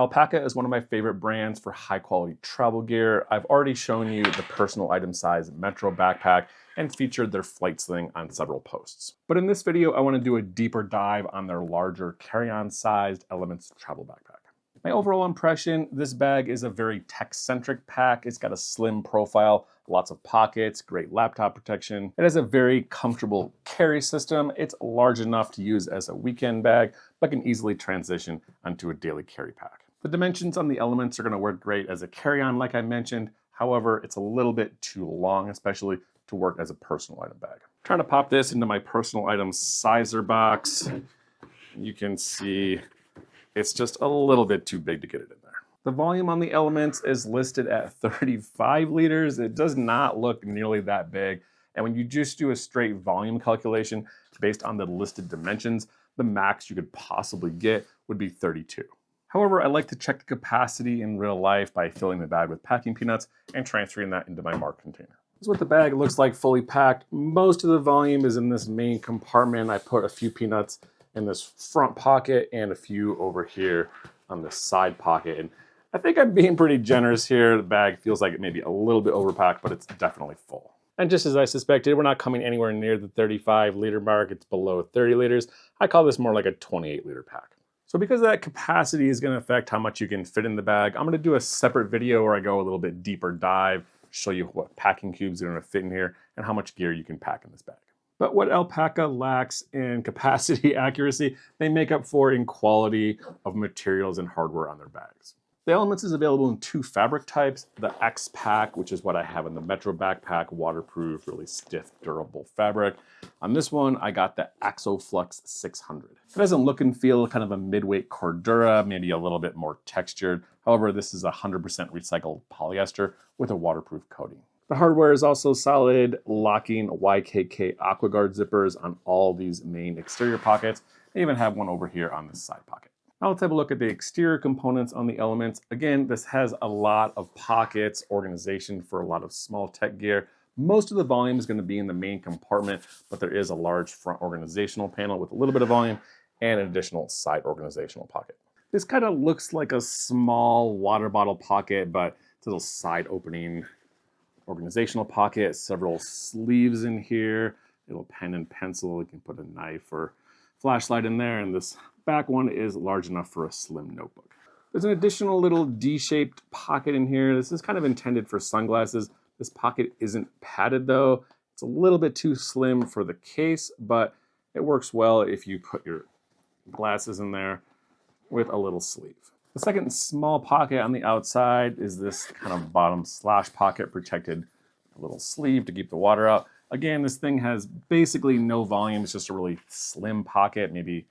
Alpaka is one of my favorite brands for high quality travel gear. I've already shown you the personal item size Metro backpack and featured their flight sling on several posts. But in this video, I want to do a deeper dive on their larger carry-on sized Elements travel backpack. My overall impression, this bag is a very tech-centric pack. It's got a slim profile, lots of pockets, great laptop protection. It has a very comfortable carry system. It's large enough to use as a weekend bag, but can easily transition onto a daily carry pack. The dimensions on the Elements are going to work great as a carry-on, like I mentioned. However, it's a little bit too long, especially to work as a personal item bag. I'm trying to pop this into my personal item sizer box. You can see it's just a little bit too big to get it in there. The volume on the Elements is listed at 35 liters. It does not look nearly that big. And when you just do a straight volume calculation based on the listed dimensions, the max you could possibly get would be 32. However, I like to check the capacity in real life by filling the bag with packing peanuts and transferring that into my marked container. This is what the bag looks like fully packed. Most of the volume is in this main compartment. I put a few peanuts in this front pocket and a few over here on the side pocket. And I think I'm being pretty generous here. The bag feels like it may be a little bit overpacked, but it's definitely full. And just as I suspected, we're not coming anywhere near the 35 liter mark. It's below 30 liters. I call this more like a 28 liter pack. So because that capacity is going to affect how much you can fit in the bag, I'm going to do a separate video where I go a little bit deeper dive, show you what packing cubes are going to fit in here and how much gear you can pack in this bag. But what Alpaka lacks in capacity accuracy, they make up for in quality of materials and hardware on their bags. The Elements is available in two fabric types, the X-Pac, which is what I have in the Metro backpack, waterproof, really stiff, durable fabric. On this one, I got the Axoflux 600. It doesn't look and feel kind of a midweight Cordura, maybe a little bit more textured. However, this is 100% recycled polyester with a waterproof coating. The hardware is also solid, locking YKK AquaGuard zippers on all these main exterior pockets. I even have one over here on this side pocket. Now let's have a look at the exterior components on the Elements. Again, this has a lot of pockets, organization for a lot of small tech gear. Most of the volume is going to be in the main compartment, but there is a large front organizational panel with a little bit of volume and an additional side organizational pocket. This kind of looks like a small water bottle pocket, but it's a little side opening organizational pocket, several sleeves in here, little pen and pencil. You can put a knife or flashlight in there, and this back one is large enough for a slim notebook. There's an additional little D-shaped pocket in here. This is kind of intended for sunglasses. This pocket isn't padded though. It's a little bit too slim for the case, but it works well if you put your glasses in there with a little sleeve. The second small pocket on the outside is this kind of bottom slash pocket, protected a little sleeve to keep the water out. Again, this thing has basically no volume. It's just a really slim pocket, maybe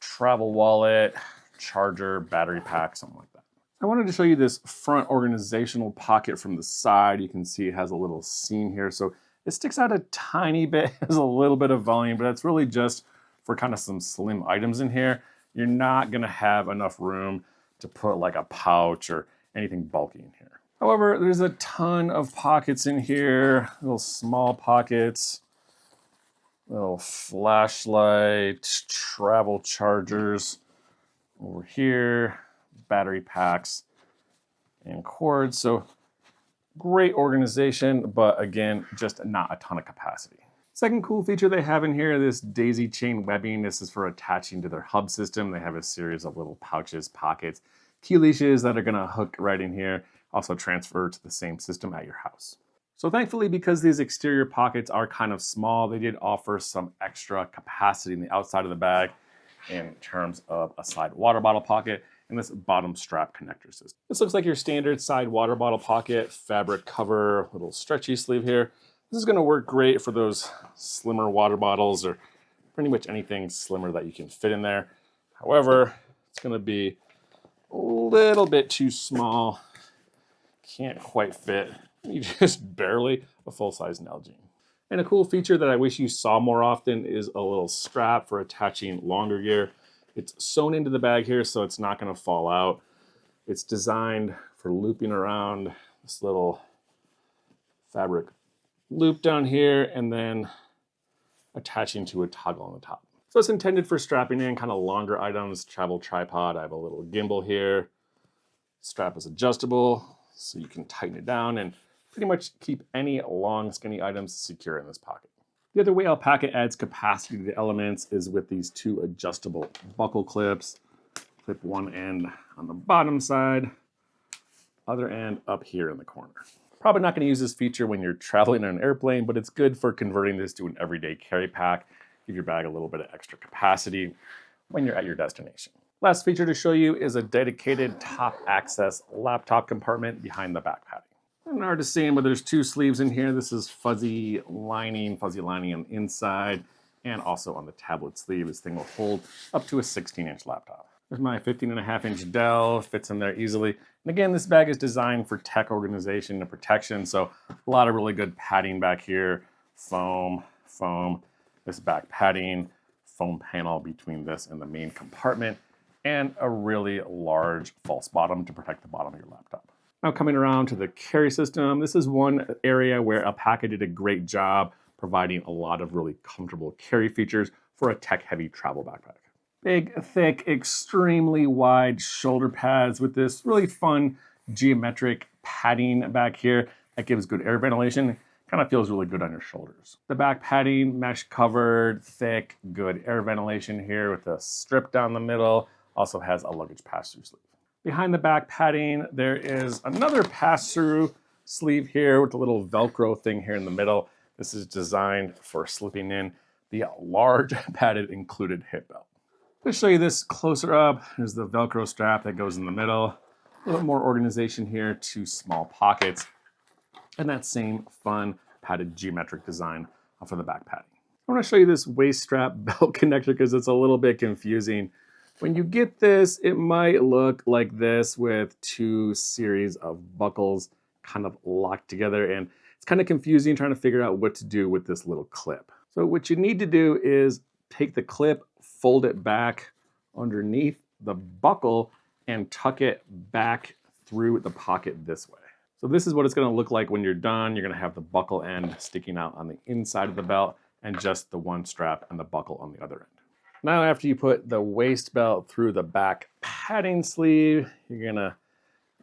travel wallet, charger, battery pack, something like that. I wanted to show you this front organizational pocket from the side. You can see it has a little seam here. So it sticks out a tiny bit, has a little bit of volume, but that's really just for kind of some slim items in here. You're not gonna have enough room to put like a pouch or anything bulky in here. However, there's a ton of pockets in here, little small pockets, little flashlight, travel chargers over here, battery packs and cords. So great organization, but again, just not a ton of capacity. Second cool feature they have in here, this daisy chain webbing. This is for attaching to their hub system. They have a series of little pouches, pockets, key leashes that are gonna hook right in here, also transfer to the same system at your house. So thankfully, because these exterior pockets are kind of small, they did offer some extra capacity in the outside of the bag in terms of a side water bottle pocket and this bottom strap connector system. This looks like your standard side water bottle pocket, fabric cover, little stretchy sleeve here. This is gonna work great for those slimmer water bottles or pretty much anything slimmer that you can fit in there. However, it's gonna be a little bit too small. Can't quite fit, just barely, a full-size Nalgene. And a cool feature that I wish you saw more often is a little strap for attaching longer gear. It's sewn into the bag here, so it's not gonna fall out. It's designed for looping around this little fabric loop down here and then attaching to a toggle on the top. So it's intended for strapping in kind of longer items, travel tripod. I have a little gimbal here, Strap is adjustable, so you can tighten it down and pretty much keep any long, skinny items secure in this pocket. The other way Alpaka adds capacity to the Elements is with these two adjustable buckle clips. Clip one end on the bottom side, other end up here in the corner. Probably not going to use this feature when you're traveling on an airplane, but it's good for converting this to an everyday carry pack. Give your bag a little bit of extra capacity when you're at your destination. Last feature to show you is a dedicated top access laptop compartment behind the back padding. And hard to see, but there's two sleeves in here. This is fuzzy lining on the inside, and also on the tablet sleeve. This thing will hold up to a 16-inch laptop. There's my 15.5-inch Dell, fits in there easily. And again, this bag is designed for tech organization and protection, so a lot of really good padding back here. Foam, this back padding, foam panel between this and the main compartment, and a really large false bottom to protect the bottom of your laptop. Now coming around to the carry system, this is one area where Alpaka did a great job providing a lot of really comfortable carry features for a tech-heavy travel backpack. Big, thick, extremely wide shoulder pads with this really fun geometric padding back here that gives good air ventilation. Kind of feels really good on your shoulders. The back padding, mesh covered, thick, good air ventilation here with a strip down the middle. Also has a luggage pass-through sleeve. Behind the back padding, there is another pass-through sleeve here with a little Velcro thing here in the middle. This is designed for slipping in the large padded included hip belt. To show you this closer up, there's the Velcro strap that goes in the middle. A little more organization here, two small pockets, and that same fun padded geometric design for the back padding. I want to show you this waist strap belt connector because it's a little bit confusing. When you get this, it might look like this with two series of buckles kind of locked together, and it's kind of confusing trying to figure out what to do with this little clip. So what you need to do is take the clip, fold it back underneath the buckle, and tuck it back through the pocket this way. So this is what it's going to look like when you're done. You're going to have the buckle end sticking out on the inside of the belt and just the one strap and the buckle on the other end. Now after you put the waist belt through the back padding sleeve, you're going to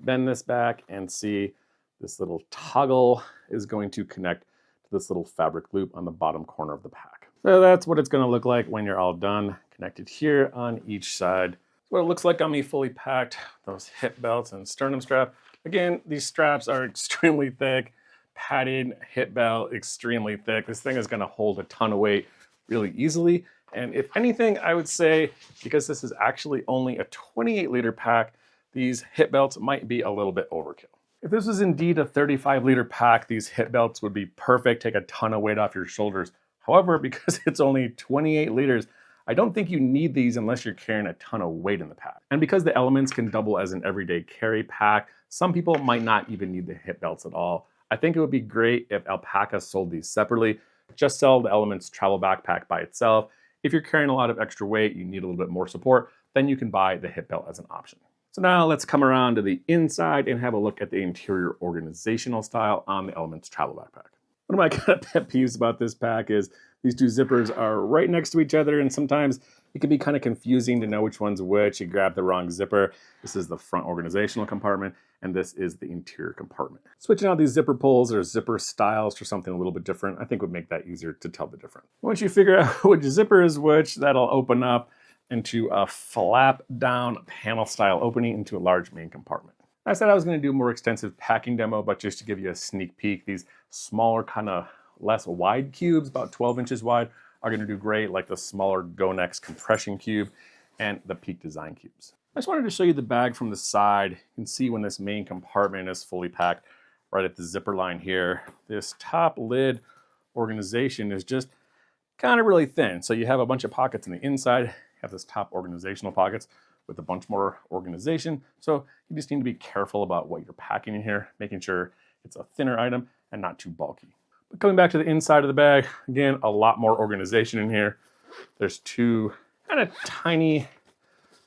bend this back and see this little toggle is going to connect to this little fabric loop on the bottom corner of the pack. So that's what it's going to look like when you're all done, connected here on each side. What it looks like on me fully packed, those hip belts and sternum strap. Again, these straps are extremely thick, padded hip belt, extremely thick. This thing is going to hold a ton of weight really easily. And if anything, I would say, because this is actually only a 28-liter pack, these hip belts might be a little bit overkill. If this was indeed a 35-liter pack, these hip belts would be perfect, take a ton of weight off your shoulders. However, because it's only 28 liters, I don't think you need these unless you're carrying a ton of weight in the pack. And because the Elements can double as an everyday carry pack, some people might not even need the hip belts at all. I think it would be great if Alpaka sold these separately. Just sell the Elements travel backpack by itself. If you're carrying a lot of extra weight, you need a little bit more support, then you can buy the hip belt as an option. So now let's come around to the inside and have a look at the interior organizational style on the Elements travel backpack. One of my kind of pet peeves about this pack is these two zippers are right next to each other, and sometimes it can be kind of confusing to know which one's which. You grab the wrong zipper. This is the front organizational compartment, and this is the interior compartment. Switching out these zipper pulls or zipper styles for something a little bit different, I think would make that easier to tell the difference. Once you figure out which zipper is which, that'll open up into a flap down panel style opening into a large main compartment. I said I was going to do a more extensive packing demo, but just to give you a sneak peek, these smaller kind of less wide cubes, about 12 inches wide, are going to do great, like the smaller GoNex compression cube and the Peak Design cubes. I just wanted to show you the bag from the side. You can see when this main compartment is fully packed right at the zipper line here. This top lid organization is just kind of really thin. So you have a bunch of pockets on the inside, you have this top organizational pockets with a bunch more organization. So you just need to be careful about what you're packing in here, making sure it's a thinner item and not too bulky. But coming back to the inside of the bag, again, a lot more organization in here. There's two kind of tiny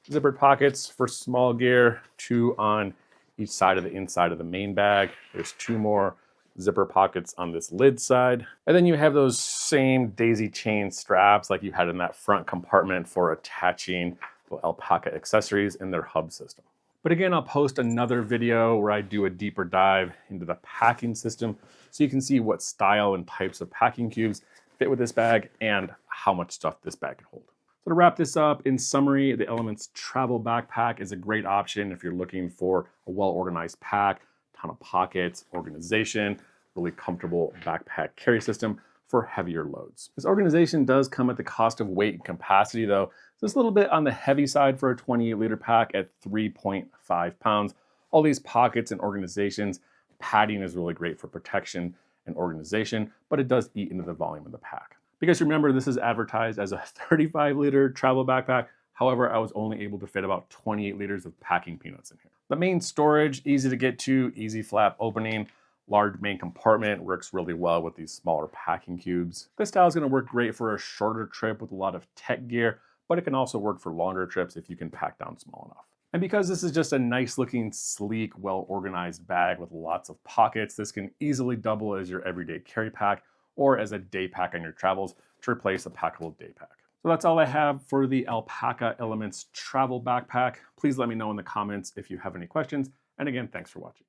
zippered pockets for small gear, two on each side of the inside of the main bag. There's two more zipper pockets on this lid side. And then you have those same daisy chain straps like you had in that front compartment for attaching the Alpaka accessories in their hub system. But again, I'll post another video where I do a deeper dive into the packing system so you can see what style and types of packing cubes fit with this bag and how much stuff this bag can hold. So to wrap this up, in summary, the Elements travel backpack is a great option if you're looking for a well-organized pack, ton of pockets, organization, really comfortable backpack carry system for heavier loads. This organization does come at the cost of weight and capacity though. So it's a little bit on the heavy side for a 28-liter pack at 3.5 pounds. All these pockets and organizations, padding is really great for protection and organization, but it does eat into the volume of the pack. Because remember, this is advertised as a 35-liter travel backpack. However, I was only able to fit about 28 liters of packing peanuts in here. The main storage, easy to get to, easy flap opening, large main compartment, works really well with these smaller packing cubes. This style is going to work great for a shorter trip with a lot of tech gear, but it can also work for longer trips if you can pack down small enough. And because this is just a nice looking, sleek, well-organized bag with lots of pockets, this can easily double as your everyday carry pack or as a day pack on your travels to replace a packable day pack. So that's all I have for the Alpaka Elements travel backpack. Please let me know in the comments if you have any questions. And again, thanks for watching.